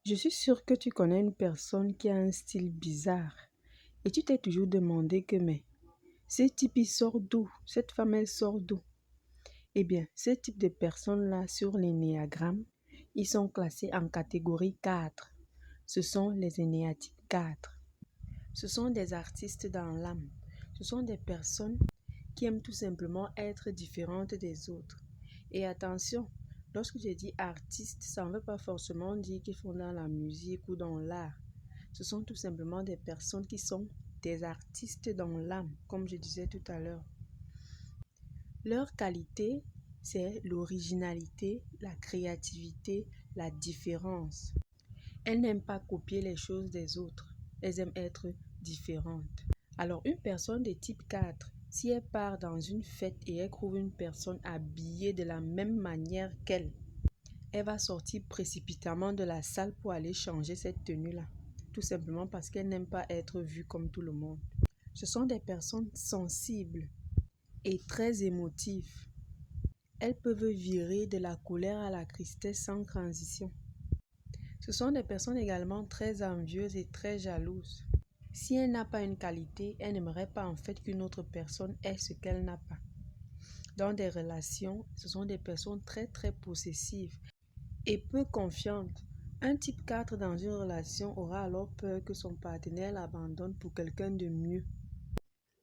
Je suis sûre que tu connais une personne qui a un style bizarre et tu t'es toujours demandé mais ce type il sort d'où? Cette femme elle sort d'où? Eh bien, ce type de personnes-là sur l'énéagramme, ils sont classés en catégorie 4. Ce sont les énéatypes 4. Ce sont des artistes dans l'âme. Ce sont des personnes qui aiment tout simplement être différentes des autres. Et attention, lorsque je dis artiste, ça ne veut pas forcément dire qu'ils font dans la musique ou dans l'art. Ce sont tout simplement des personnes qui sont des artistes dans l'âme, comme je disais tout à l'heure. Leur qualité, c'est l'originalité, la créativité, la différence. Elles n'aiment pas copier les choses des autres. Elles aiment être différentes. Alors, une personne de type 4, si elle part dans une fête et elle trouve une personne habillée de la même manière qu'elle, elle va sortir précipitamment de la salle pour aller changer cette tenue-là. Tout simplement parce qu'elle n'aime pas être vue comme tout le monde. Ce sont des personnes sensibles et très émotives. Elles peuvent virer de la colère à la tristesse sans transition. Ce sont des personnes également très envieuses et très jalouses. Si elle n'a pas une qualité, elle n'aimerait pas en fait qu'une autre personne ait ce qu'elle n'a pas. Dans des relations, ce sont des personnes très possessives et peu confiantes. Un type 4 dans une relation aura alors peur que son partenaire l'abandonne pour quelqu'un de mieux.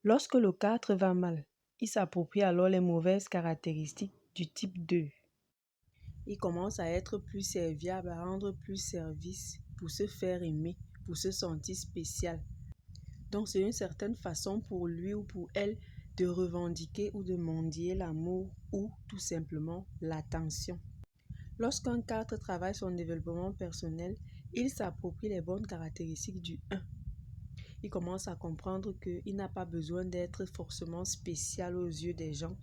Lorsque le 4 va mal, il s'approprie alors les mauvaises caractéristiques du type 2. Il commence à être plus serviable, à rendre plus service pour se faire aimer, pour se sentir spécial. Donc c'est une certaine façon pour lui ou pour elle de revendiquer ou de mendier l'amour ou tout simplement l'attention. Lorsqu'un 4 travaille son développement personnel, il s'approprie les bonnes caractéristiques du 1. Il commence à comprendre qu'il n'a pas besoin d'être forcément spécial aux yeux des gens.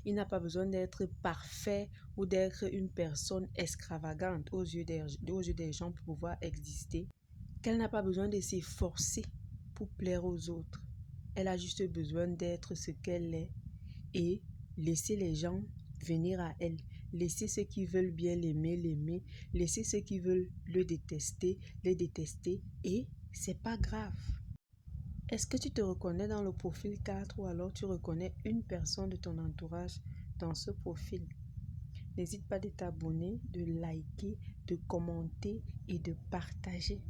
Il n'a pas besoin d'être parfait ou d'être une personne extravagante aux yeux des gens pour pouvoir exister. Qu'elle n'a pas besoin de s'efforcer pour plaire aux autres. Elle a juste besoin d'être ce qu'elle est et laisser les gens venir à elle. Laisser ceux qui veulent bien l'aimer. Laisser ceux qui veulent le détester, les détester. Et c'est pas grave. Est-ce que tu te reconnais dans le profil 4 ou alors tu reconnais une personne de ton entourage dans ce profil? N'hésite pas de t'abonner, de liker, de commenter et de partager.